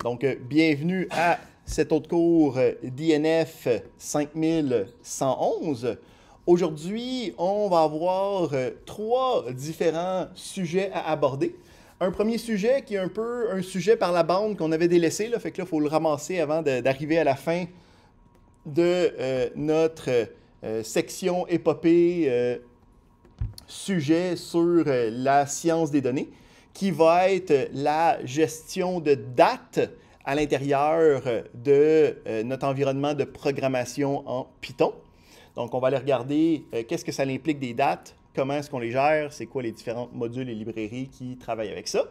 Donc, bienvenue à cet autre cours d'INF 5111. Aujourd'hui, on va avoir trois différents sujets à aborder. Un premier sujet qui est un peu un sujet par la bande qu'on avait délaissé, là, fait que là, il faut le ramasser avant d'arriver à la fin de notre section épopée sujet sur la science des données, qui va être la gestion de dates à l'intérieur de notre environnement de programmation en Python. Donc, on va aller regarder qu'est-ce que ça implique des dates, comment est-ce qu'on les gère, c'est quoi les différents modules et librairies qui travaillent avec ça.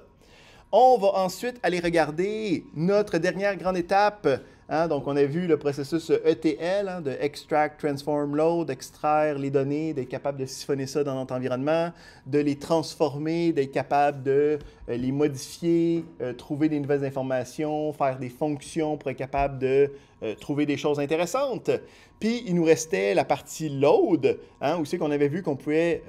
On va ensuite aller regarder notre dernière grande étape. Donc, on a vu le processus ETL, de Extract, Transform, Load, extraire les données, d'être capable de siphonner ça dans notre environnement, de les transformer, d'être capable de les modifier, trouver des nouvelles informations, faire des fonctions pour être capable de trouver des choses intéressantes. Puis, il nous restait la partie Load, où c'est qu'on avait vu qu'on pouvait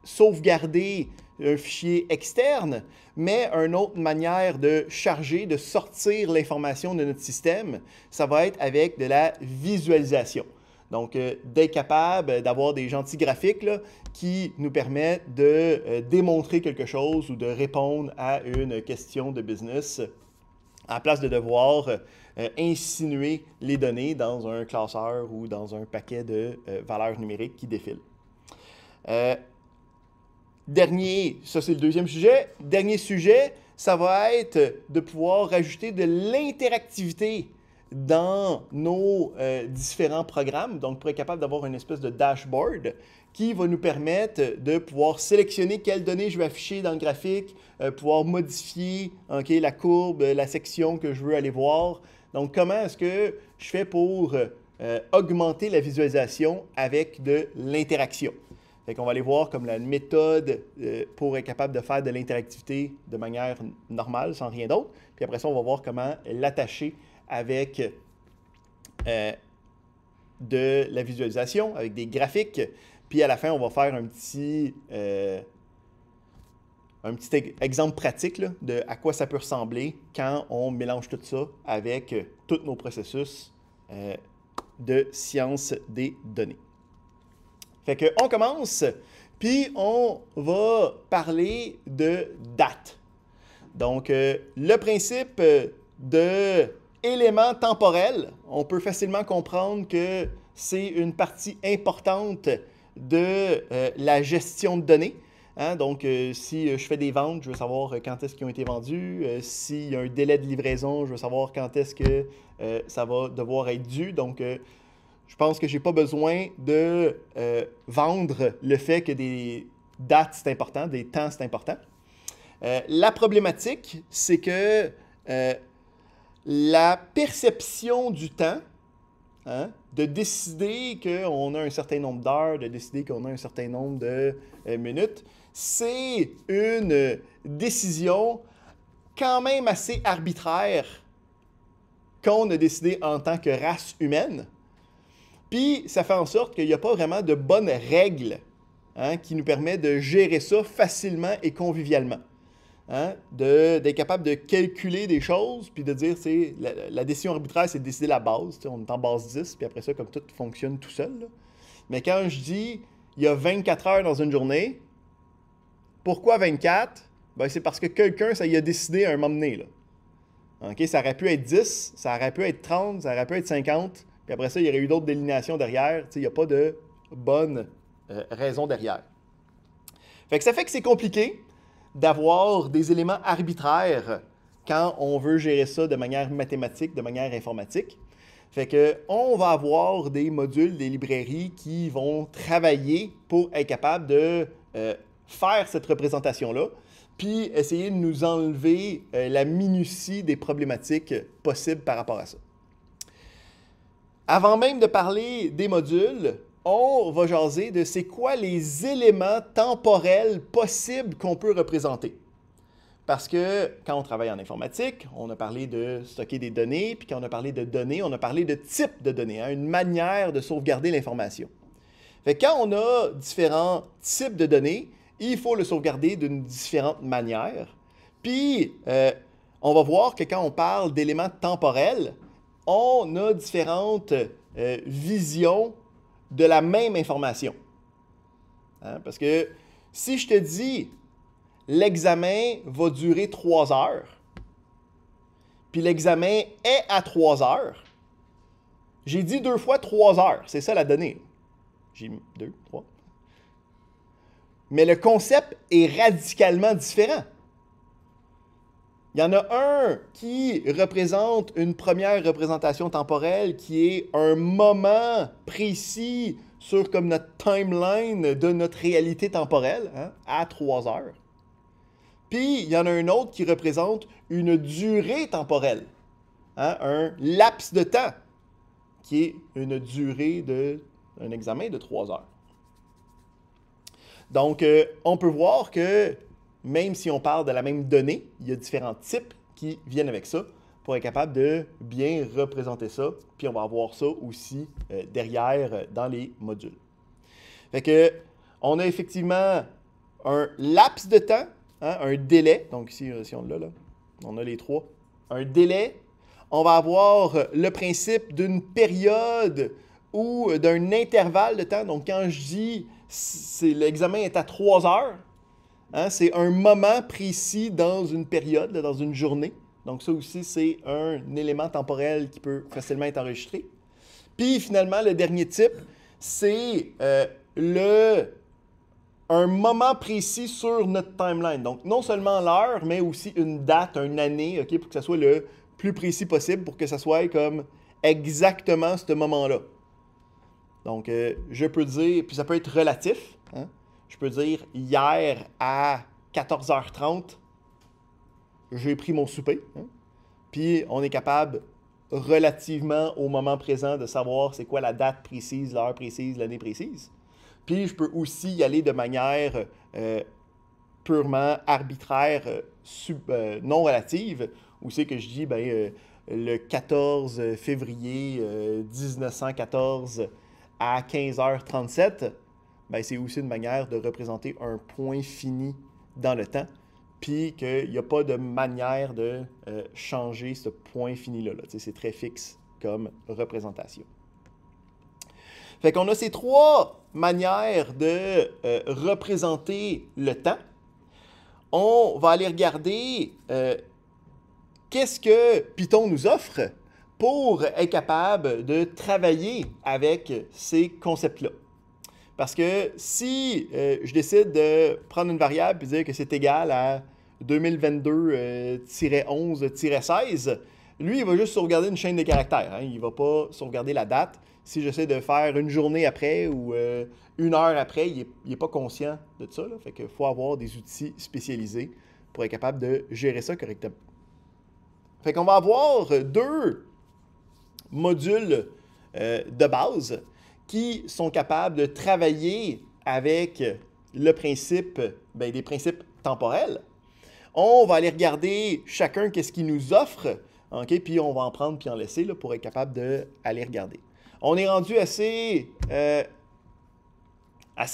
sauvegarder un fichier externe, mais une autre manière de charger, de sortir l'information de notre système, ça va être avec de la visualisation. Donc, d'être capable d'avoir des gentils graphiques là, qui nous permettent de démontrer quelque chose ou de répondre à une question de business à la place de devoir insinuer les données dans un classeur ou dans un paquet de valeurs numériques qui défilent. Ça c'est le deuxième sujet. Dernier sujet, ça va être de pouvoir rajouter de l'interactivité dans nos différents programmes. Donc, pour être capable d'avoir une espèce de dashboard qui va nous permettre de pouvoir sélectionner quelles données je vais afficher dans le graphique, pouvoir modifier la courbe, la section que je veux aller voir. Donc, comment est-ce que je fais pour augmenter la visualisation avec de l'interaction? Fait qu'on va aller voir comme la méthode pour être capable de faire de l'interactivité de manière normale, sans rien d'autre. Puis après ça, on va voir comment l'attacher avec de la visualisation, avec des graphiques. Puis à la fin, on va faire un petit exemple pratique là, de à quoi ça peut ressembler quand on mélange tout ça avec tous nos processus de science des données. Fait qu'on commence, puis on va parler de date. Donc, le principe de éléments temporels, on peut facilement comprendre que c'est une partie importante de la gestion de données. Donc, si je fais des ventes, je veux savoir quand est-ce qu'ils ont été vendus. S'il y a un délai de livraison, je veux savoir quand est-ce que ça va devoir être dû. Donc, je pense que je n'ai pas besoin de vendre le fait que des dates, c'est important, des temps, c'est important. La problématique, c'est que la perception du temps, de décider qu'on a un certain nombre d'heures, de décider qu'on a un certain nombre de minutes, c'est une décision quand même assez arbitraire qu'on a décidé en tant que race humaine. Puis, ça fait en sorte qu'il n'y a pas vraiment de bonnes règles qui nous permettent de gérer ça facilement et convivialement. D'être capable de calculer des choses, puis de dire, la décision arbitraire, c'est de décider la base. On est en base 10, puis après ça, comme tout fonctionne tout seul. Là. Mais quand je dis, il y a 24 heures dans une journée, pourquoi 24? Ben, c'est parce que quelqu'un, ça y a décidé à un moment donné. Là. Ça aurait pu être 10, ça aurait pu être 30, ça aurait pu être 50. Puis après ça, il y aurait eu d'autres délinéations derrière. Il n'y a pas de bonne raison derrière. Fait que c'est compliqué d'avoir des éléments arbitraires quand on veut gérer ça de manière mathématique, de manière informatique. Fait que on va avoir des modules, des librairies qui vont travailler pour être capable de faire cette représentation-là, puis essayer de nous enlever la minutie des problématiques possibles par rapport à ça. Avant même de parler des modules, on va jaser de c'est quoi les éléments temporels possibles qu'on peut représenter. Parce que quand on travaille en informatique, on a parlé de stocker des données, puis quand on a parlé de données, on a parlé de type de données, une manière de sauvegarder l'information. Fait que quand on a différents types de données, il faut le sauvegarder d'une différente manière. Puis, on va voir que quand on parle d'éléments temporels, on a différentes visions de la même information. Hein? Parce que si je te dis l'examen va durer 3 heures, puis l'examen est à 3 heures, j'ai dit 2 fois 3 heures. C'est ça la donnée. J'ai mis 2, 3. Mais le concept est radicalement différent. Il y en a un qui représente une première représentation temporelle qui est un moment précis sur comme notre timeline de notre réalité temporelle, hein, à 3 heures. Puis, il y en a un autre qui représente une durée temporelle, hein, un laps de temps, qui est une durée d'un examen de 3 heures. Donc, on peut voir que même si on parle de la même donnée, il y a différents types qui viennent avec ça pour être capable de bien représenter ça. Puis on va avoir ça aussi derrière dans les modules. Fait que, on a effectivement un laps de temps, hein, un délai. Donc ici, si on l'a là, on a les trois. Un délai. On va avoir le principe d'une période ou d'un intervalle de temps. Donc quand je dis l'examen est à 3 heures, hein, c'est un moment précis dans une période, dans une journée. Donc ça aussi, c'est un élément temporel qui peut facilement être enregistré. Puis finalement, le dernier type, c'est un moment précis sur notre timeline. Donc non seulement l'heure, mais aussi une date, une année, okay, pour que ça soit le plus précis possible, pour que ça soit comme exactement ce moment-là. Donc je peux dire, puis ça peut être relatif, hein? Je peux dire, hier à 14h30, j'ai pris mon souper. Hein? Puis, on est capable, relativement au moment présent, de savoir c'est quoi la date précise, l'heure précise, l'année précise. Puis, je peux aussi y aller de manière purement arbitraire, non relative, où c'est que je dis, le 14 février 1914 à 15h37, c'est aussi une manière de représenter un point fini dans le temps, puis qu'il n'y a pas de manière de changer ce point fini-là. C'est très fixe comme représentation. Fait qu'on a ces trois manières de représenter le temps. On va aller regarder qu'est-ce que Python nous offre pour être capable de travailler avec ces concepts-là. Parce que si je décide de prendre une variable et dire que c'est égal à 2022-11-16, lui, il va juste sauvegarder une chaîne de caractères. Hein? Il ne va pas sauvegarder la date. Si j'essaie de faire une journée après ou une heure après, il n'est pas conscient de ça. Là. Fait qu'il faut avoir des outils spécialisés pour être capable de gérer ça correctement. Fait qu'on va avoir deux modules de base qui sont capables de travailler avec le principe, des principes temporels. On va aller regarder chacun qu'est-ce qu'il nous offre, okay? Puis on va en prendre puis en laisser là, pour être capable d'aller regarder. On est rendu assez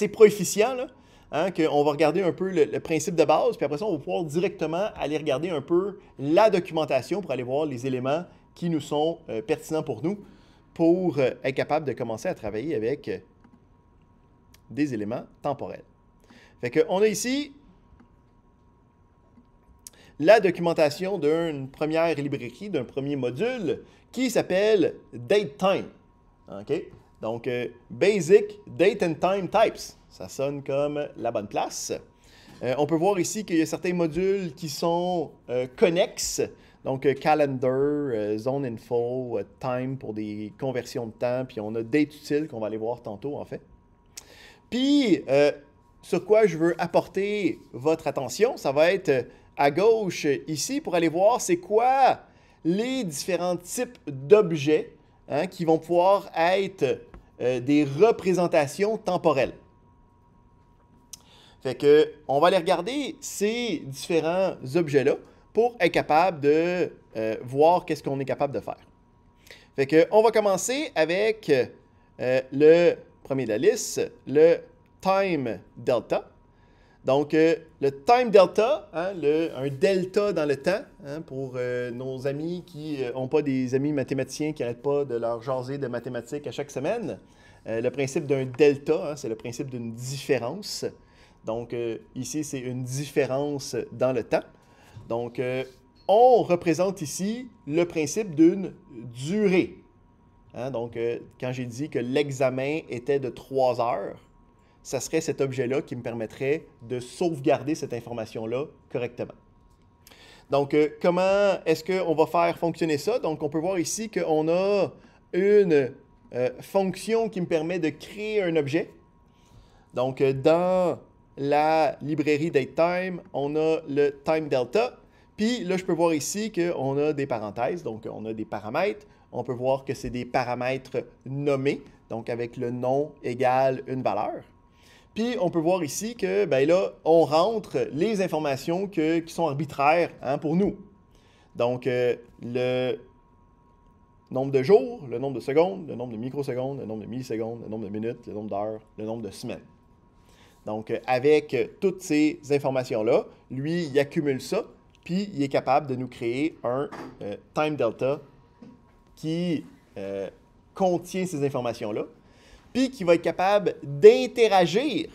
proficient, là, hein, qu'on va regarder un peu le principe de base, puis après ça, on va pouvoir directement aller regarder un peu la documentation pour aller voir les éléments qui nous sont pertinents pour nous, pour être capable de commencer à travailler avec des éléments temporels. Fait qu'on a ici la documentation d'une première librairie, d'un premier module qui s'appelle DateTime. Okay? Donc, Basic Date and Time Types. Ça sonne comme la bonne place. On peut voir ici qu'il y a certains modules qui sont connexes. Donc, Calendar, Zone Info, Time pour des conversions de temps. Puis, on a Date Utile qu'on va aller voir tantôt, en fait. Puis, sur quoi je veux apporter votre attention, ça va être à gauche ici pour aller voir c'est quoi les différents types d'objets, hein, qui vont pouvoir être des représentations temporelles. Fait que, on va aller regarder ces différents objets-là pour être capable de voir qu'est-ce qu'on est capable de faire. Fait que, on va commencer avec le premier de la liste, le time delta. Donc, le time delta, hein, un delta dans le temps, hein, pour nos amis qui n'ont pas des amis mathématiciens qui n'arrêtent pas de leur jaser de mathématiques à chaque semaine. Le principe d'un delta, hein, c'est le principe d'une différence. Donc, ici, c'est une différence dans le temps. Donc, on représente ici le principe d'une durée. Hein, donc, quand j'ai dit que l'examen était de 3 heures, ça serait cet objet-là qui me permettrait de sauvegarder cette information-là correctement. Donc, comment est-ce qu'on va faire fonctionner ça? Donc, on peut voir ici qu'on a une fonction qui me permet de créer un objet. Donc, dans la librairie datetime, on a le time delta. Puis là, je peux voir ici qu'on a des parenthèses, donc on a des paramètres. On peut voir que c'est des paramètres nommés, donc avec le nom égale une valeur. Puis, on peut voir ici que, ben là, on rentre les informations qui sont arbitraires, hein, pour nous. Donc, le nombre de jours, le nombre de secondes, le nombre de microsecondes, le nombre de millisecondes, le nombre de minutes, le nombre d'heures, le nombre de semaines. Donc, avec toutes ces informations-là, lui, il accumule ça, puis il est capable de nous créer un time delta qui contient ces informations-là, puis qui va être capable d'interagir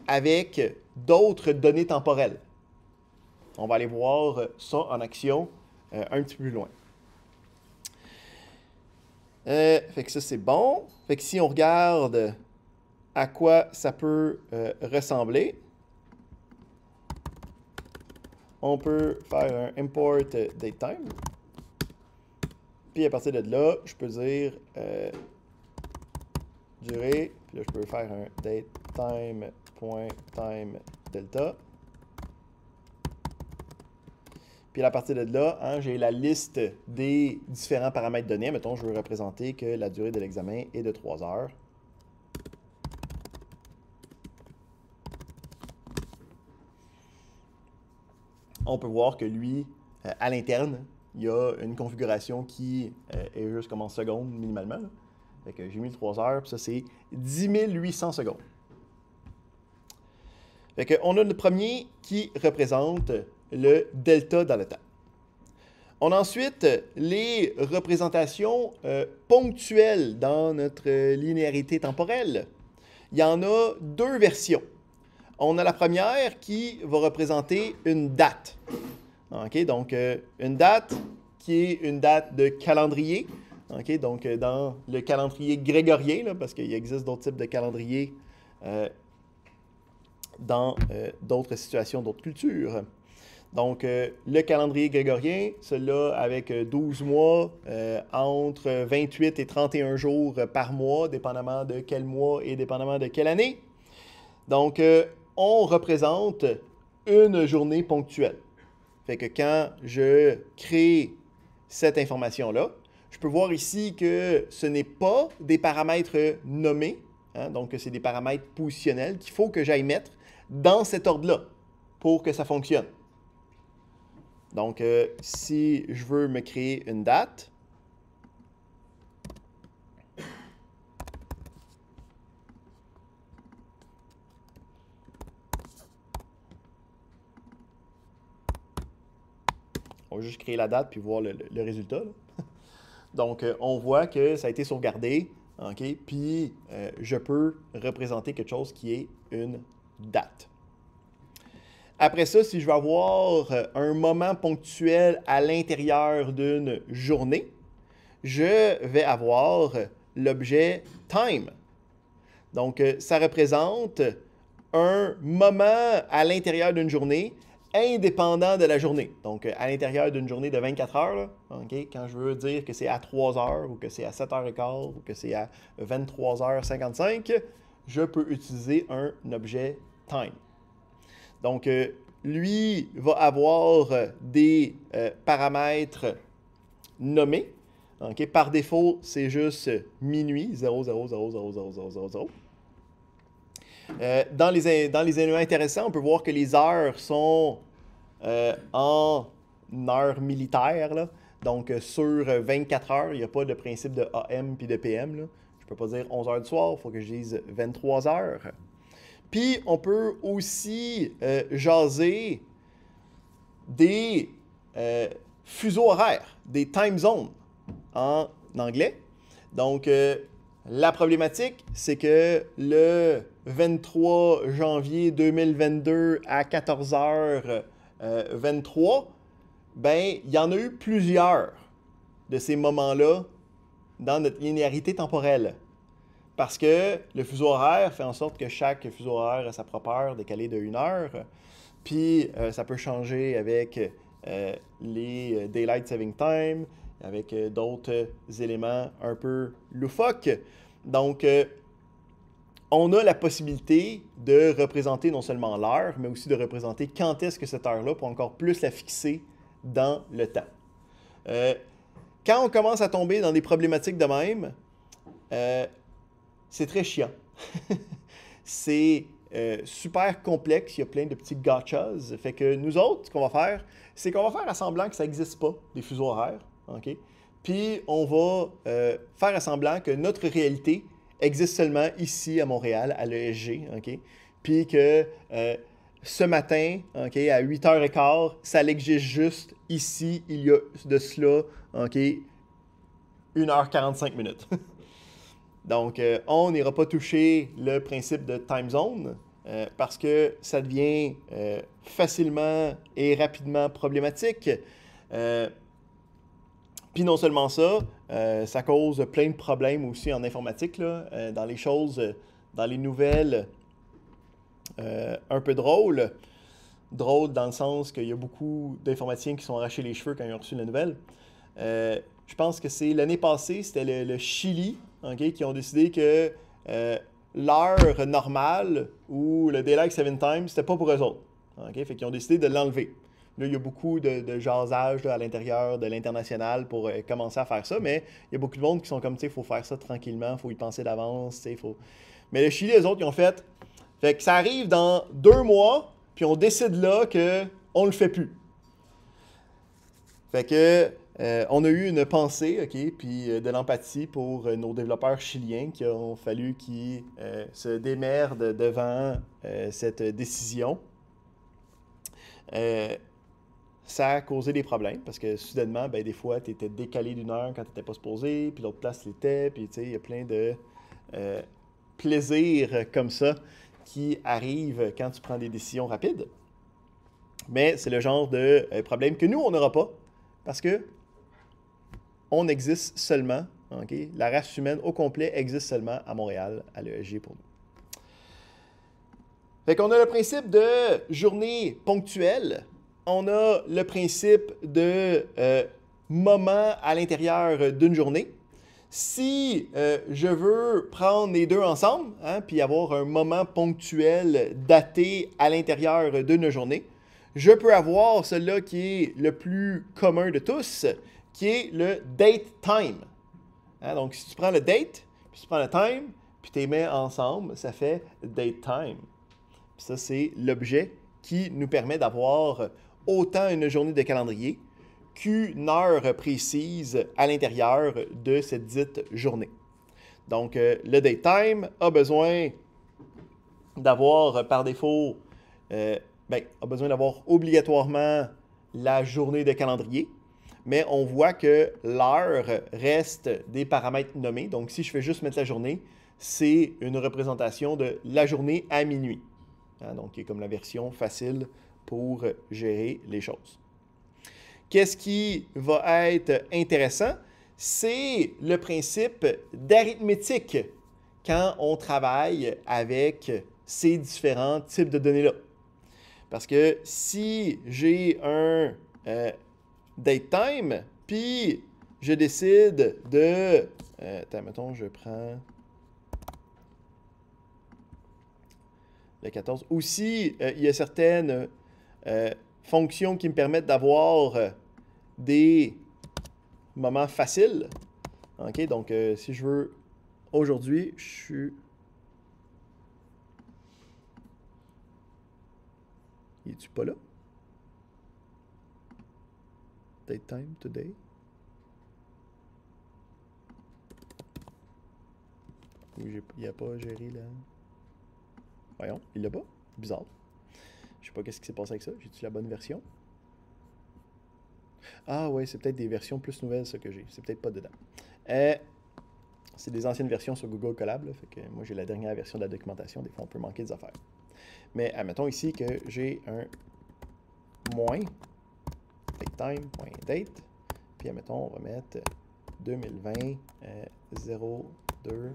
avec d'autres données temporelles. On va aller voir ça en action un petit peu plus loin. Fait que ça, c'est bon. Fait que si on regarde à quoi ça peut ressembler, on peut faire un import datetime. Puis à partir de là, je peux dire durée, puis là je peux faire un datetime.timeDelta. Puis à partir de là, hein, j'ai la liste des différents paramètres donnés. Mettons, je veux représenter que la durée de l'examen est de 3 heures. On peut voir que lui, à l'interne, il y a une configuration qui est juste comme en secondes minimalement. Là. Fait que j'ai mis 3 heures, puis ça c'est 10 800 secondes. Fait que on a le premier qui représente le delta dans le temps. On a ensuite les représentations ponctuelles dans notre linéarité temporelle. Il y en a 2 versions. On a la première qui va représenter une date. Okay, donc, une date qui est une date de calendrier. Okay, donc, dans le calendrier grégorien, là, parce qu'il existe d'autres types de calendriers dans d'autres situations, d'autres cultures. Donc, le calendrier grégorien, celui-là avec 12 mois, entre 28 et 31 jours par mois, dépendamment de quel mois et dépendamment de quelle année. Donc, on représente une journée ponctuelle. Fait que quand je crée cette information-là, je peux voir ici que ce n'est pas des paramètres nommés, hein, donc c'est des paramètres positionnels qu'il faut que j'aille mettre dans cet ordre-là pour que ça fonctionne. Donc, si je veux me créer une date, on va juste créer la date puis voir le résultat. Là. Donc, on voit que ça a été sauvegardé, okay, puis je peux représenter quelque chose qui est une date. Après ça, si je veux avoir un moment ponctuel à l'intérieur d'une journée, je vais avoir l'objet time. Donc, ça représente un moment à l'intérieur d'une journée indépendant de la journée. Donc, à l'intérieur d'une journée de 24 heures, là, okay, quand je veux dire que c'est à 3 heures ou que c'est à 7h15 ou que c'est à 23h55, je peux utiliser un objet time. Donc, lui va avoir des paramètres nommés. Okay? Par défaut, c'est juste minuit, 00000000. Dans les éléments intéressants, on peut voir que les heures sont en heures militaires. Là. Donc, sur 24 heures, il n'y a pas de principe de AM puis de PM. Là. Je ne peux pas dire 11 heures du soir, il faut que je dise 23 heures. Puis, on peut aussi jaser des fuseaux horaires, des time zones en anglais. Donc, la problématique, c'est que le 23 janvier 2022 à 14h23, ben, il y en a eu plusieurs de ces moments-là dans notre linéarité temporelle. Parce que le fuseau horaire fait en sorte que chaque fuseau horaire a sa propre heure décalée de 1 heure. Puis, ça peut changer avec les Daylight Saving Time, avec d'autres éléments un peu loufoques. Donc, on a la possibilité de représenter non seulement l'heure, mais aussi de représenter quand est-ce que cette heure-là, pour encore plus la fixer dans le temps. Quand on commence à tomber dans des problématiques de même, c'est très chiant. C'est super complexe, il y a plein de petits gotchas. Fait que nous autres, ce qu'on va faire, c'est qu'on va faire à semblant que ça n'existe pas, des fuseaux horaires. OK? Puis on va faire à semblant que notre réalité existe seulement ici à Montréal, à l'ESG. OK? Puis que ce matin, OK, à 8h15, ça existe juste ici, il y a de cela, OK, 1h45 minutes. Donc, on n'ira pas toucher le principe de time zone parce que ça devient facilement et rapidement problématique. Puis non seulement ça, ça cause plein de problèmes aussi en informatique, là, dans les choses, dans les nouvelles un peu drôles. Drôles dans le sens qu'il y a beaucoup d'informaticiens qui sont arrachés les cheveux quand ils ont reçu la nouvelle. Je pense que c'est l'année passée, c'était le Chili, okay, qui ont décidé que l'heure normale ou le Daylight Saving Time, c'était pas pour eux autres. Okay? Fait qu'ils ont décidé de l'enlever. Là, il y a beaucoup de jasage là, à l'intérieur de l'international pour commencer à faire ça, mais il y a beaucoup de monde qui sont comme, tu sais, il faut faire ça tranquillement, il faut y penser d'avance, tu sais, faut... Mais le Chili, les autres, ils ont fait que ça arrive dans 2 mois, puis on décide là qu'on le fait plus. Fait que on a eu une pensée, OK, puis de l'empathie pour nos développeurs chiliens qui ont fallu qu'ils se démerdent devant cette décision. Ça a causé des problèmes parce que soudainement, ben, des fois, tu étais décalé d'1 heure quand tu n'étais pas supposé, puis l'autre place l'était, puis tu sais, il y a plein de plaisirs comme ça qui arrivent quand tu prends des décisions rapides. Mais c'est le genre de problème que nous, on n'aura pas parce que on existe seulement, okay? La race humaine au complet existe seulement à Montréal, à l'ESG pour nous. Fait qu'on a le principe de journée ponctuelle. On a le principe de moment à l'intérieur d'une journée. Si je veux prendre les deux ensemble, hein, puis avoir un moment ponctuel daté à l'intérieur d'une journée, je peux avoir celui-là qui est le plus commun de tous, qui est le date time. Hein, donc, si tu prends le date, puis tu prends le time, puis tu les mets ensemble, ça fait date time. Puis ça, c'est l'objet qui nous permet d'avoir autant une journée de calendrier qu'une heure précise à l'intérieur de cette dite journée. Donc, le date time a besoin d'avoir par défaut, a besoin d'avoir obligatoirement la journée de calendrier, mais on voit que l'heure reste des paramètres nommés. Donc, si je fais juste mettre la journée, c'est une représentation de la journée à minuit. Hein, donc, qui est comme la version facile pour gérer les choses. Qu'est-ce qui va être intéressant? C'est le principe d'arithmétique quand on travaille avec ces différents types de données-là. Parce que si j'ai un date time, puis je décide de... attends, mettons, je prends le 14. Aussi, il y a certaines fonctions qui me permettent d'avoir des moments faciles. OK, donc si je veux... Aujourd'hui, je suis... Es-tu pas là? Date time today. Oui, il n'y a pas géré là. Voyons, il l'a pas. Bizarre. Je sais pas qu'est-ce qui s'est passé avec ça. J'ai-tu la bonne version? Ah ouais, c'est peut-être des versions plus nouvelles, ça, que j'ai. C'est peut-être pas dedans. C'est des anciennes versions sur Google Colab, là, fait que moi, j'ai la dernière version de la documentation. Des fois, on peut manquer des affaires. Mais admettons ici que j'ai un moins, time.date, puis admettons, on va mettre 2020 02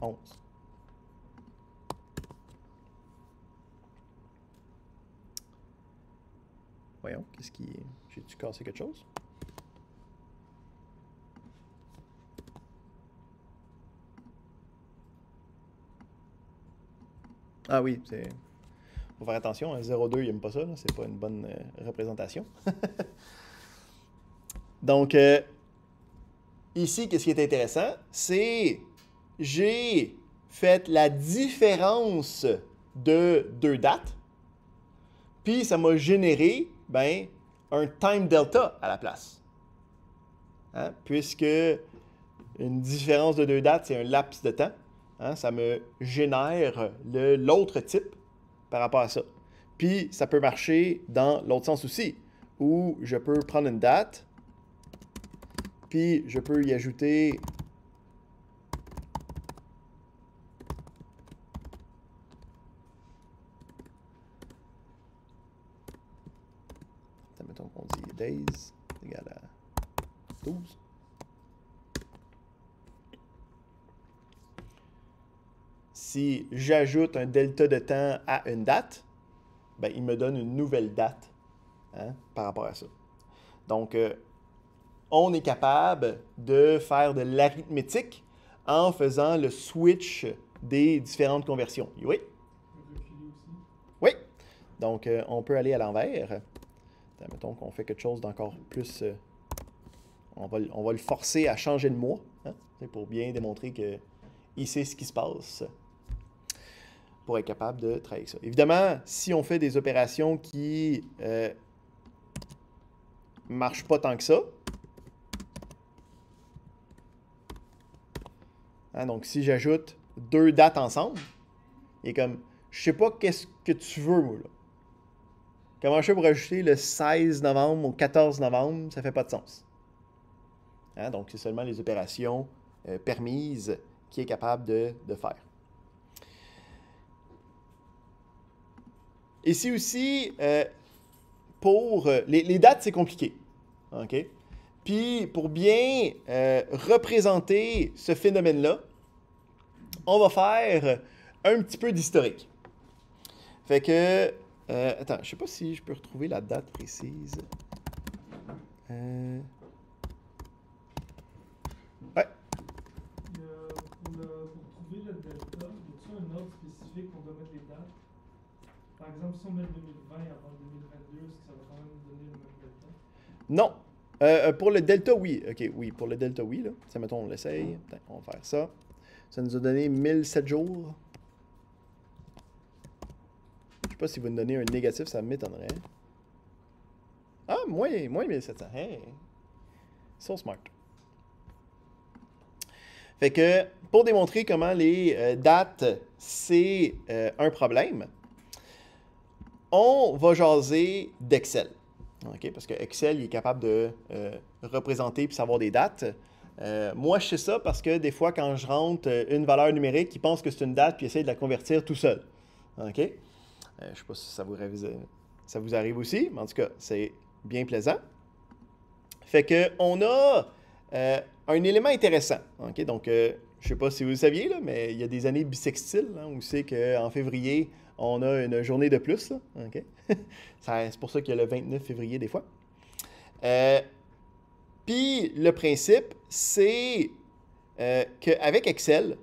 11. Voyons, qu'est-ce qui... J'ai-tu cassé quelque chose? Ah oui, c'est... Faut faire attention, hein, 0,2, il n'aime pas ça, c'est pas une bonne représentation. Donc, ici, qu'est-ce qui est intéressant? C'est j'ai fait la différence de deux dates, puis ça m'a généré ben, un time delta à la place. Hein? Puisque une différence de deux dates, c'est un laps de temps. Hein? Ça me génère l'autre type par rapport à ça. Puis, ça peut marcher dans l'autre sens aussi, où je peux prendre une date, puis je peux y ajouter mettons qu'on dit days égale à 12. Si j'ajoute un delta de temps à une date, ben, il me donne une nouvelle date hein, par rapport à ça. Donc, on est capable de faire de l'arithmétique en faisant le switch des différentes conversions. Oui? Oui. Donc, on peut aller à l'envers. Mettons qu'on fait quelque chose d'encore plus... on va le forcer à changer de mois. Hein, pour bien démontrer qu'il sait ce qui se passe. Pour être capable de travailler avec ça. Évidemment, si on fait des opérations qui ne marchent pas tant que ça, hein, donc si j'ajoute deux dates ensemble, il est comme, je sais pas qu'est-ce que tu veux, moi, là. Comment je fais pour ajouter le 16 novembre au 14 novembre, ça fait pas de sens. Hein, donc, c'est seulement les opérations permises qui est capable de faire. Ici aussi, pour les dates, c'est compliqué. OK? Puis, pour bien représenter ce phénomène-là, on va faire un petit peu d'historique. Fait que, attends, je ne sais pas si je peux retrouver la date précise. Ouais. Pour trouver le delta, y a-t-il un ordre spécifique qu'on doit mettre les dates? Par exemple, si on met 2020 avant 2022, est-ce que ça va quand même donner le même delta? Non. Pour le delta, oui. OK, oui, pour le delta, oui. Là. Ça, mettons, on l'essaye. On va faire ça. Ça nous a donné 1007 jours. Je ne sais pas si vous nous donnez un négatif, ça m'étonnerait. Ah, moins 1700. Hey! So smart. Fait que, pour démontrer comment les dates, c'est un problème, on va jaser d'Excel. Okay? Parce que Excel, il est capable de représenter et savoir des dates. Moi, je sais ça parce que des fois, quand je rentre une valeur numérique, il pense que c'est une date puis il essaie de la convertir tout seul. OK? Je ne sais pas si ça vous arrive aussi, mais en tout cas, c'est bien plaisant. Fait qu'on a un élément intéressant. Okay? Donc, je ne sais pas si vous le saviez, là, mais il y a des années bissextiles hein, où c'est qu'en février, on a une journée de plus. Là, okay? C'est pour ça qu'il y a le 29 février des fois. Puis, le principe, c'est qu'avec Excel,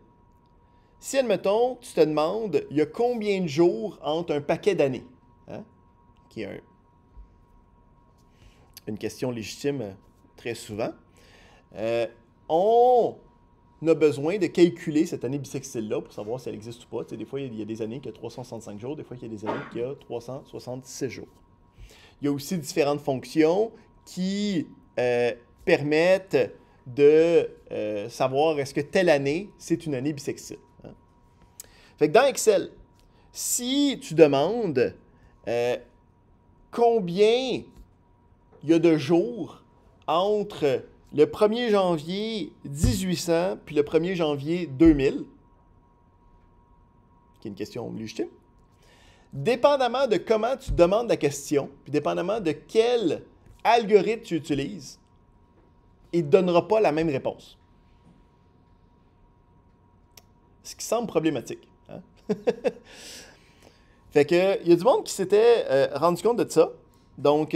si, admettons, tu te demandes, il y a combien de jours entre un paquet d'années, hein? Qui est une question légitime très souvent, on a besoin de calculer cette année bissextile-là pour savoir si elle existe ou pas. Tu sais, des fois, il y a des années qui ont 365 jours, des fois, il y a des années qui ont 366 jours. Il y a aussi différentes fonctions qui permettent de savoir est-ce que telle année, c'est une année bissextile. Hein? Fait que dans Excel, si tu demandes combien il y a de jours entre le 1er janvier 1800 puis le 1er janvier 2000, qui est une question légitime, dépendamment de comment tu demandes la question, puis dépendamment de quel algorithme tu utilises, il ne te donnera pas la même réponse. Ce qui semble problématique. Hein? Fait que, il y a du monde qui s'était rendu compte de ça. Donc,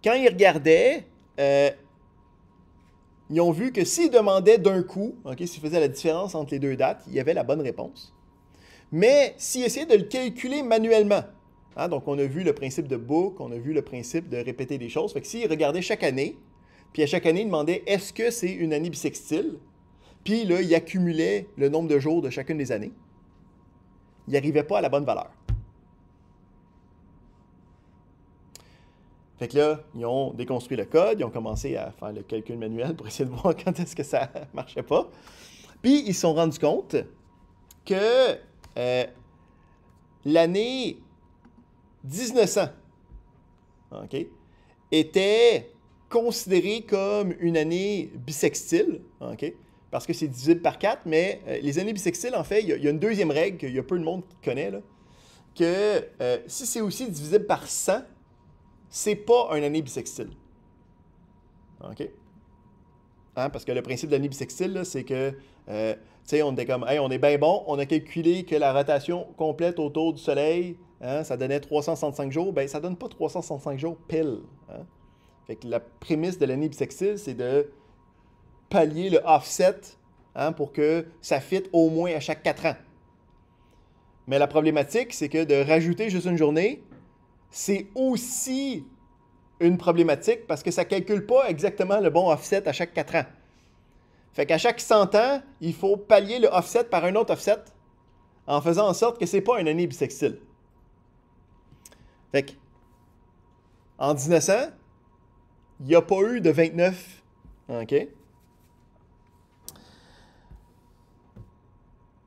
quand ils regardaient, ils ont vu que s'ils demandaient d'un coup, s'ils faisaient la différence entre les deux dates, il y avait la bonne réponse. Mais s'ils essayaient de le calculer manuellement, hein, donc on a vu le principe de book, on a vu le principe de répéter des choses. Fait que s'ils regardaient chaque année, puis à chaque année, ils demandaient est-ce que c'est une année bissextile, puis là, ils accumulaient le nombre de jours de chacune des années, ils n'arrivaient pas à la bonne valeur. Fait que là, ils ont déconstruit le code, ils ont commencé à faire le calcul manuel pour essayer de voir quand est-ce que ça ne marchait pas. Puis, ils se sont rendus compte que l'année 1900 était considérée comme une année bissextile, parce que c'est divisible par 4, mais les années bissextiles, en fait, il y a une deuxième règle qu'il y a peu de monde qui connaît, là, que si c'est aussi divisible par 100, c'est pas une année bissextile. OK? Hein, parce que le principe de l'année bissextile, là, c'est que, tu sais, on était comme, hey, on est bien bon, on a calculé que la rotation complète autour du Soleil, hein, ça donnait 365 jours. Bien, ça donne pas 365 jours pile. Hein? Fait que la prémisse de l'année bissextile, c'est de pallier le offset, hein, pour que ça fitte au moins à chaque 4 ans. Mais la problématique, c'est que de rajouter juste une journée, c'est aussi une problématique parce que ça ne calcule pas exactement le bon offset à chaque 4 ans. Fait qu'à chaque 100 ans, il faut pallier le offset par un autre offset en faisant en sorte que ce n'est pas une année bissextile. Fait que, en 1900, il n'y a pas eu de 29. OK?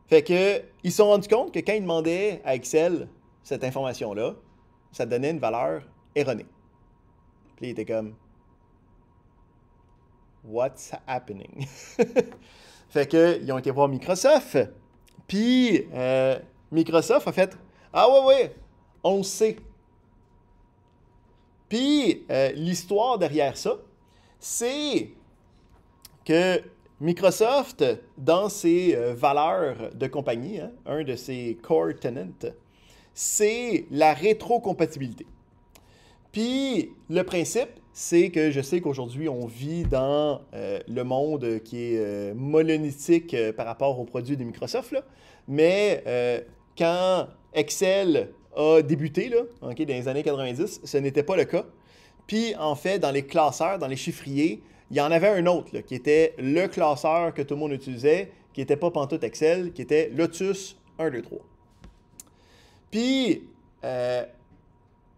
Fait que, ils se sont rendus compte que quand ils demandaient à Excel cette information-là, ça donnait une valeur erronée. Puis il était comme What's happening? Fait que ils ont été voir Microsoft. Puis Microsoft a fait ah ouais, on le sait. Puis l'histoire derrière ça, c'est que Microsoft, dans ses valeurs de compagnie, hein, un de ses core tenants, c'est la rétrocompatibilité. Puis, le principe, c'est que je sais qu'aujourd'hui, on vit dans le monde qui est monolithique par rapport aux produits de Microsoft, là. Mais quand Excel a débuté, là, dans les années 90, ce n'était pas le cas. Puis, en fait, dans les classeurs, dans les chiffriers, il y en avait un autre là, qui était le classeur que tout le monde utilisait, qui n'était pas pantoute Excel, qui était Lotus 1, 2, 3. Puis,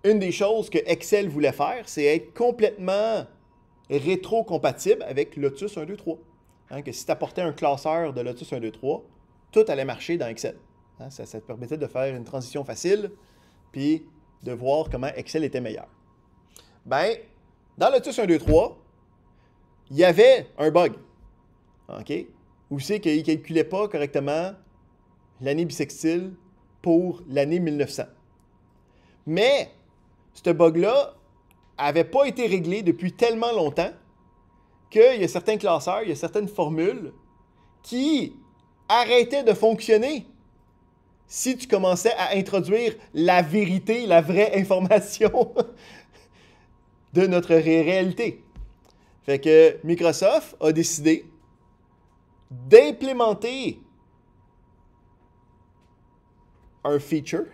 une des choses que Excel voulait faire, c'est être complètement rétro-compatible avec Lotus 1, 2, 3. Hein, que si tu apportais un classeur de Lotus 1, 2, 3, tout allait marcher dans Excel. Hein, ça te permettait de faire une transition facile, puis de voir comment Excel était meilleur. Bien, dans Lotus 1, 2, 3, il y avait un bug. OK? Où c'est qu'il ne calculait pas correctement l'année bissextile pour l'année 1900. Mais ce bug-là n'avait pas été réglé depuis tellement longtemps qu'il y a certains classeurs, il y a certaines formules qui arrêtaient de fonctionner si tu commençais à introduire la vérité, la vraie information de notre réalité. Fait que Microsoft a décidé d'implémenter un feature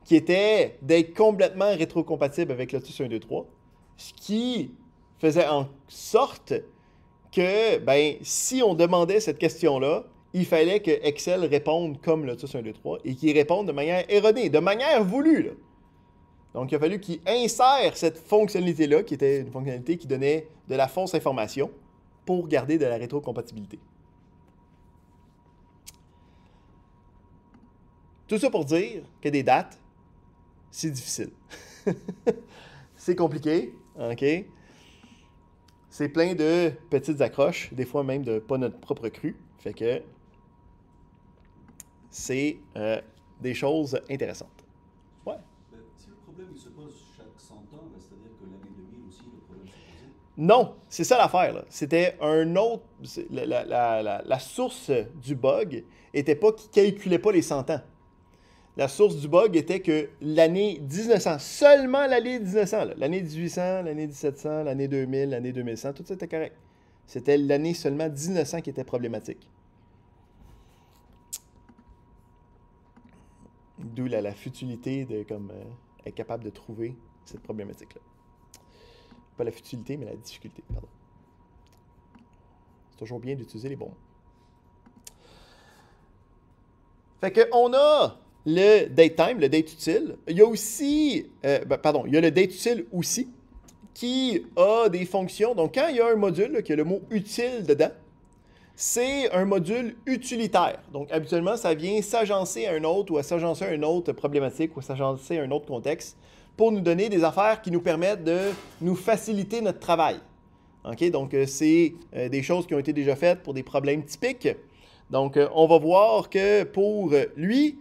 qui était d'être complètement rétrocompatible avec Lotus 1, 2, 3, ce qui faisait en sorte que, ben, si on demandait cette question-là, il fallait que Excel réponde comme Lotus 1, 2, 3 et qu'il réponde de manière erronée, de manière voulue, là. Donc, il a fallu qu'il insère cette fonctionnalité-là, qui était une fonctionnalité qui donnait de la fausse information pour garder de la rétrocompatibilité. Tout ça pour dire que des dates, c'est difficile. C'est compliqué, OK? C'est plein de petites accroches, des fois même de pas notre propre cru. Fait que c'est des choses intéressantes. Ouais. Ben, si le problème il se pose chaque 100 ans, ben, c'est-à-dire que l'année 2000 aussi, le problème se posait. Non, c'est ça l'affaire, là. C'était un autre... La source du bug était pas qu'il calculait pas les 100 ans. La source du bug était que l'année 1900, seulement l'année 1900, l'année 1800, l'année 1700, l'année 2000, l'année 2100, tout ça était correct. C'était l'année seulement 1900 qui était problématique. D'où la futilité de comme être capable de trouver cette problématique-là. Pas la futilité, mais la difficulté, pardon. C'est toujours bien d'utiliser les bons mots. Fait qu'on a le datetime, le date utile. Il y a aussi, il y a le date utile aussi, qui a des fonctions. Donc, quand il y a un module là, qui a le mot utile dedans, c'est un module utilitaire. Donc, habituellement, ça vient s'agencer à un autre ou à s'agencer à une autre problématique ou à s'agencer à un autre contexte pour nous donner des affaires qui nous permettent de nous faciliter notre travail. OK? Donc, c'est des choses qui ont été déjà faites pour des problèmes typiques. Donc, on va voir que pour lui,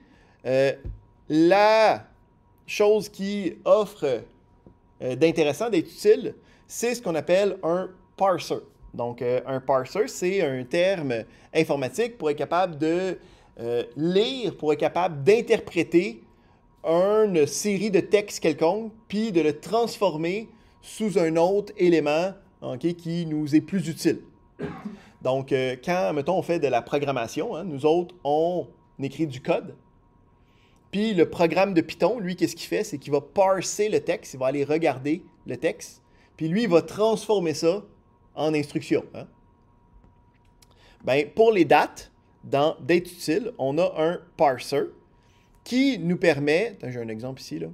la chose qui offre d'intéressant, d'être utile, c'est ce qu'on appelle un parser. Donc, un parser, c'est un terme informatique pour être capable de lire, pour être capable d'interpréter une série de textes quelconques, puis de le transformer sous un autre élément qui nous est plus utile. Donc, quand, mettons, on fait de la programmation, hein, nous autres, on écrit du code. Puis le programme de Python, lui, qu'est-ce qu'il fait? C'est qu'il va parser le texte, il va aller regarder le texte, puis lui, il va transformer ça en instruction. Hein? Ben, pour les dates, dans date utile, on a un parser qui nous permet, attends, j'ai un exemple ici, là,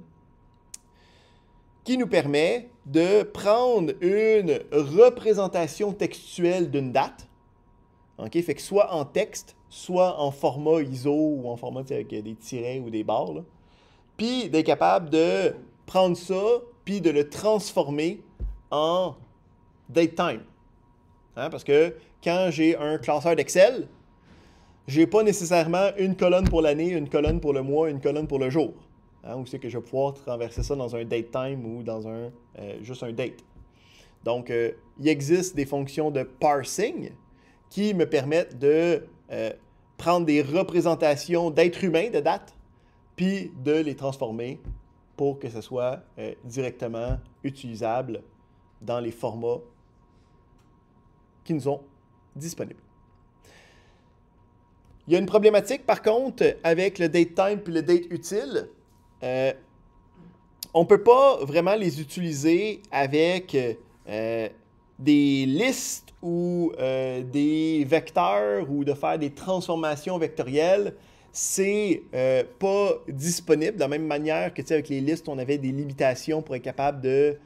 qui nous permet de prendre une représentation textuelle d'une date, OK? Fait que soit en texte, soit en format ISO ou en format avec des tirets ou des barres, là. Puis d'être capable de prendre ça, puis de le transformer en datetime. Hein? Parce que quand j'ai un classeur d'Excel, j'ai pas nécessairement une colonne pour l'année, une colonne pour le mois, une colonne pour le jour. Hein? Où c'est que je vais pouvoir renverser ça dans un datetime ou dans un juste un date. Donc, il existe des fonctions de parsing qui me permettent de prendre des représentations d'êtres humains, de dates, puis de les transformer pour que ce soit directement utilisable dans les formats qui nous sont disponibles. Il y a une problématique, par contre, avec le datetime puis le date utile. On ne peut pas vraiment les utiliser avec des listes ou des vecteurs ou de faire des transformations vectorielles. C'est pas disponible de la même manière que avec les listes, on avait des limitations pour être capable de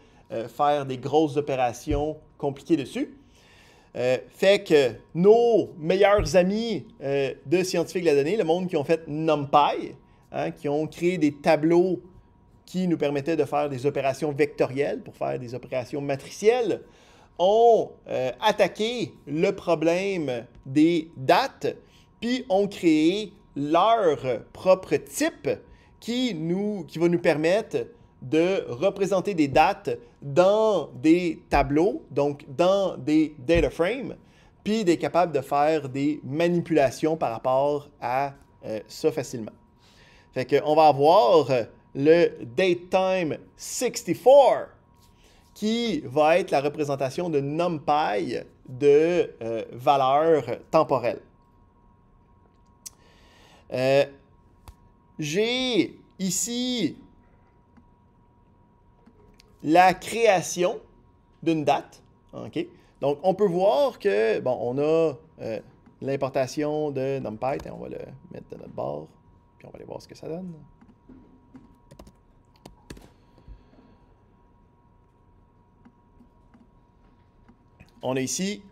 faire des grosses opérations compliquées dessus. Fait que nos meilleurs amis de scientifiques de la donnée, le monde qui ont fait NumPy, hein, qui ont créé des tableaux qui nous permettaient de faire des opérations vectorielles pour faire des opérations matricielles, ont attaqué le problème des dates, puis ont créé leur propre type qui va nous permettre de représenter des dates dans des tableaux, donc dans des data frames, puis d'être capable de faire des manipulations par rapport à ça facilement. Fait qu'on va avoir le datetime 64 qui va être la représentation de NumPy de valeurs temporelles. J'ai ici la création d'une date. Okay? Donc, on peut voir que, bon, on a l'importation de NumPy. On va le mettre de notre barre, puis on va aller voir ce que ça donne. On a ici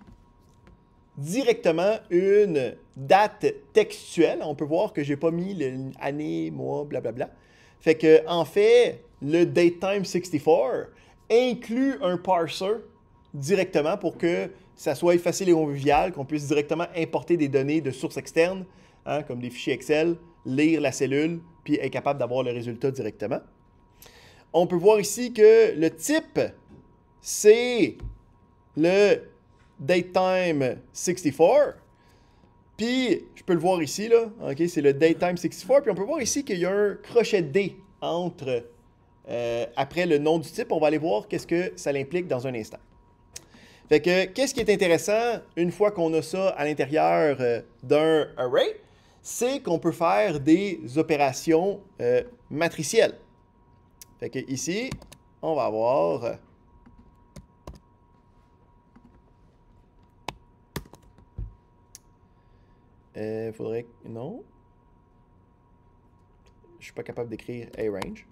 directement une date textuelle. On peut voir que je n'ai pas mis l'année, mois, blablabla. Fait que, en fait, le datetime64 inclut un parser directement pour que ça soit facile et convivial, qu'on puisse directement importer des données de sources externes, hein, comme des fichiers Excel, lire la cellule, puis être capable d'avoir le résultat directement. On peut voir ici que le type, c'est le datetime64. Puis, je peux le voir ici, là. OK, c'est le datetime64. Puis, on peut voir ici qu'il y a un crochet D entre, après le nom du type. On va aller voir qu'est-ce que ça implique dans un instant. Fait que, qu'est-ce qui est intéressant une fois qu'on a ça à l'intérieur d'un array? C'est qu'on peut faire des opérations matricielles. Fait que ici, on va avoir faudrait que... Non. Je suis pas capable d'écrire arange.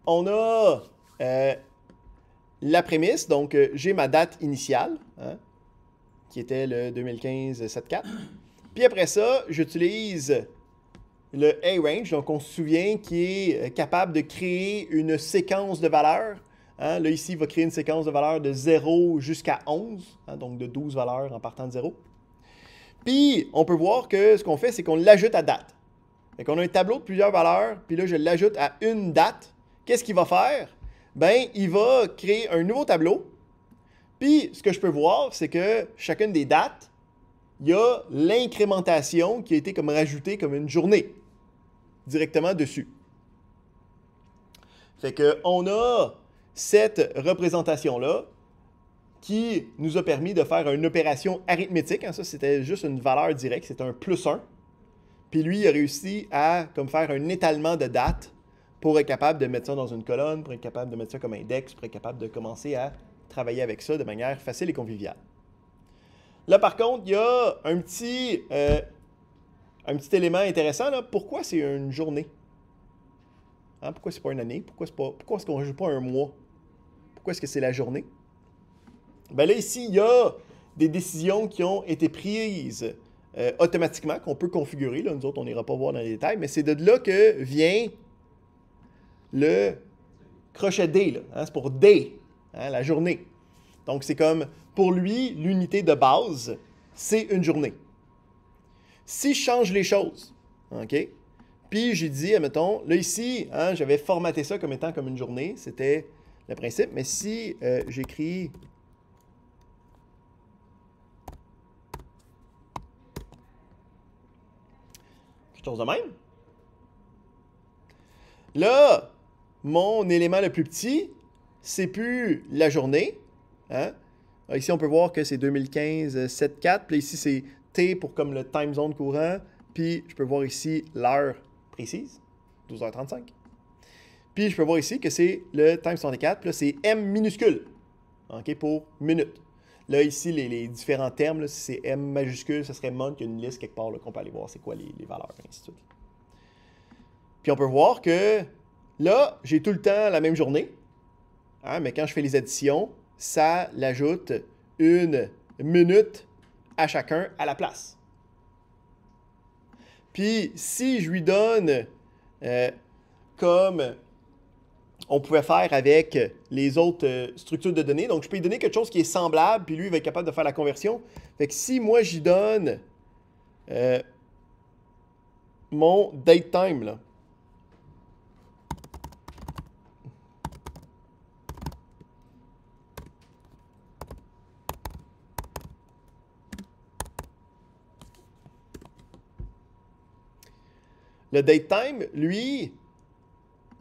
On a la prémisse, donc j'ai ma date initiale, hein, qui était le 2015-7-4. Puis après ça, j'utilise le arange, donc on se souvient qui est capable de créer une séquence de valeurs. Hein, là, ici, il va créer une séquence de valeurs de 0 jusqu'à 11, hein, donc de 12 valeurs en partant de 0. Puis, on peut voir que ce qu'on fait, c'est qu'on l'ajoute à date. Fait qu'on a un tableau de plusieurs valeurs, puis là, je l'ajoute à une date. Qu'est-ce qu'il va faire? Ben, il va créer un nouveau tableau. Puis, ce que je peux voir, c'est que chacune des dates, il y a l'incrémentation qui a été comme rajoutée comme une journée directement dessus. Fait qu'on a cette représentation-là qui nous a permis de faire une opération arithmétique. Hein, ça, c'était juste une valeur directe, c'était un +1. Puis lui, il a réussi à comme faire un étalement de dates pour être capable de mettre ça dans une colonne, pour être capable de mettre ça comme index, pour être capable de commencer à travailler avec ça de manière facile et conviviale. Là, par contre, il y a un petit élément intéressant. Là. Pourquoi c'est une journée? Hein, pourquoi c'est pas une année? Pourquoi est-ce qu'on ne rajoute pas un mois? Pourquoi est-ce que c'est la journée? Bien là, ici, il y a des décisions qui ont été prises automatiquement, qu'on peut configurer. Là. Nous autres, on n'ira pas voir dans les détails, mais c'est de là que vient le crochet D. Là, hein, c'est pour day, hein, la journée. Donc, c'est comme, pour lui, l'unité de base, c'est une journée. Si je change les choses, OK? Puis, j'ai dit, admettons, là, ici, hein, j'avais formaté ça comme étant comme une journée. C'était le principe. Mais si j'écris... quelque chose de même. Là, mon élément le plus petit, c'est plus la journée. Hein? Ici, on peut voir que c'est 2015, 7-4. Puis ici, c'est T pour comme le time zone courant. Puis, je peux voir ici l'heure précise, 12h35. Puis, je peux voir ici que c'est le time 64. Puis là, c'est M minuscule, OK, pour minute. Là, ici, les différents termes, là, si c'est M majuscule, ça serait month, il y a une liste quelque part qu'on peut aller voir c'est quoi les valeurs, et ainsi de suite. Puis, on peut voir que là, j'ai tout le temps la même journée. Hein, mais quand je fais les additions, ça l'ajoute une minute à chacun à la place. Puis, si je lui donne, comme on pouvait faire avec les autres structures de données, donc je peux lui donner quelque chose qui est semblable, puis lui, il va être capable de faire la conversion. Fait que si moi, j'y donne mon datetime, là, le datetime, lui,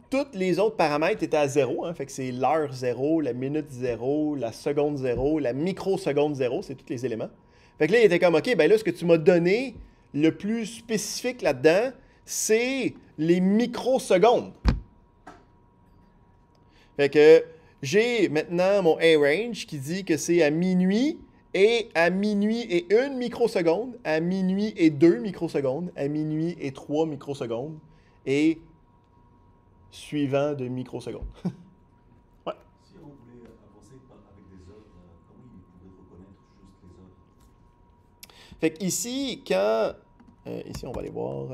tous les autres paramètres étaient à 0. Hein, fait que c'est l'heure 0, la minute 0, la seconde 0, la microseconde 0, c'est tous les éléments. Fait que là, il était comme, OK, ben là, ce que tu m'as donné, le plus spécifique là-dedans, c'est les microsecondes. Fait que j'ai maintenant mon arange qui dit que c'est à minuit, et à minuit et 1 microseconde, à minuit et 2 microsecondes, à minuit et 3 microsecondes, et suivant de microsecondes. Ouais. Si on voulait avancer avec des œuvres, comment ils pouvaient reconnaître juste Fait que ici, quand... ici, on va aller voir...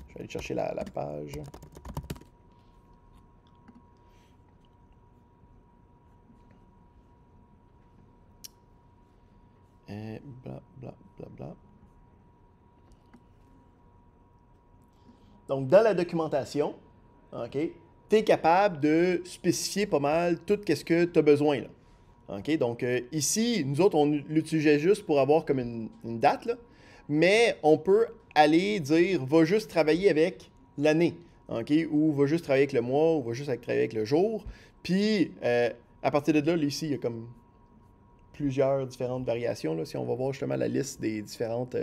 Je vais aller chercher la page. Bla, bla, bla, bla. Donc, dans la documentation, OK, tu es capable de spécifier pas mal tout ce que tu as besoin. Là. OK? Donc, ici, nous autres, on l'utilisait juste pour avoir comme une date, là. Mais on peut aller dire, va juste travailler avec l'année. OK? Ou va juste travailler avec le mois, ou va juste travailler avec le jour. Puis, à partir de là, ici, il y a comme plusieurs différentes variations. Là. Si on va voir justement la liste des différentes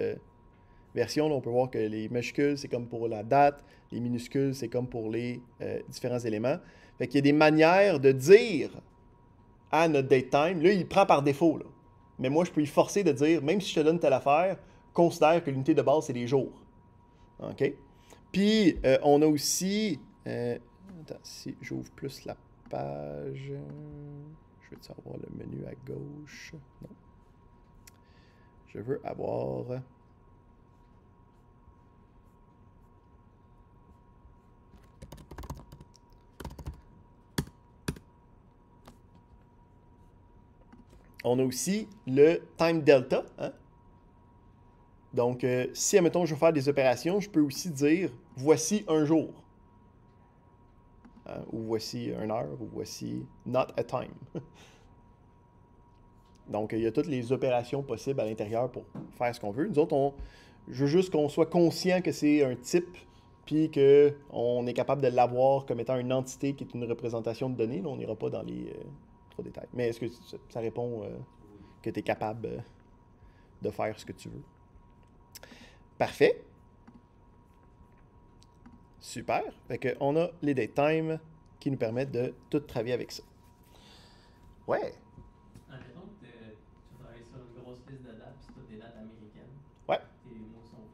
versions, là, on peut voir que les majuscules, c'est comme pour la date. Les minuscules, c'est comme pour les différents éléments. Fait qu'il y a des manières de dire à notre date time. Là, il prend par défaut. Là. Mais moi, je peux y forcer de dire, même si je te donne telle affaire, considère que l'unité de base, c'est les jours. OK? Puis, on a aussi... attends, si j'ouvre plus la page... Je veux-tu avoir le menu à gauche? Non. Je veux avoir... On a aussi le time delta. Hein? Donc, si, admettons, je veux faire des opérations, je peux aussi dire « voici un jour hein? » ou « voici une heure » ou « voici not a time ». Donc, il y a toutes les opérations possibles à l'intérieur pour faire ce qu'on veut. Nous autres, je veux juste qu'on soit conscient que c'est un type puis qu'on est capable de l'avoir comme étant une entité qui est une représentation de données. Là, on n'ira pas dans les trop détails. Mais est-ce que ça répond que tu es capable de faire ce que tu veux? Parfait. Super. Fait qu'on a les datetime qui nous permettent de tout travailler avec ça. Ouais. Admettons que tu travailles sur une grosse liste de dates, puis c'est des dates américaines. Ouais. Et les mots sont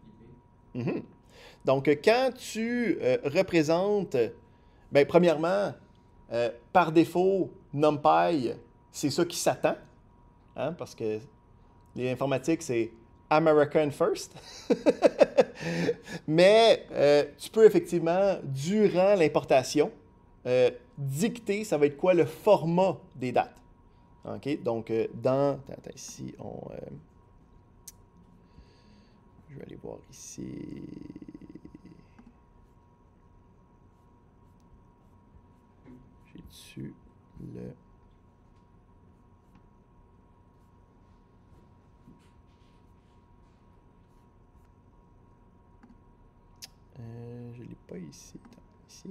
flippés. Donc, quand tu représentes, bien, premièrement, par défaut, NumPy, c'est ça qui s'attend, hein, parce que les informatiques, c'est American First. Mais tu peux effectivement, durant l'importation, dicter, ça va être quoi le format des dates. OK? Donc, attends, ici, je vais aller voir ici. J'ai-tu le... je ne l'ai pas ici. Attends, ici.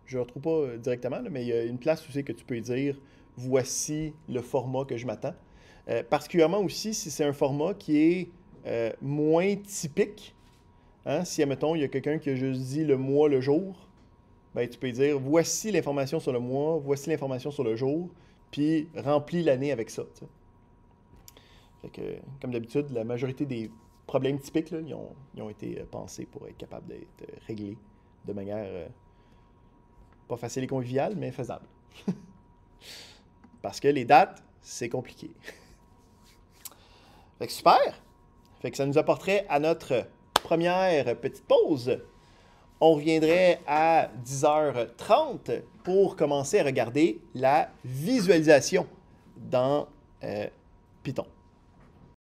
Je ne le retrouve pas directement, là, mais il y a une place où c'est que tu peux dire « Voici le format que je m'attends ». Particulièrement aussi si c'est un format qui est moins typique. Hein? Si, admettons, il y a quelqu'un qui a juste dit le mois, le jour, ben, tu peux dire « Voici l'information sur le mois, voici l'information sur le jour », puis remplis l'année avec ça. Tu sais. Fait que, comme d'habitude, la majorité des problèmes typiques, là, ils ont été pensés pour être capables d'être réglés de manière pas facile et conviviale, mais faisable. Parce que les dates, c'est compliqué. Fait que super! Fait que ça nous apporterait à notre première petite pause. On reviendrait à 10h30 pour commencer à regarder la visualisation dans Python.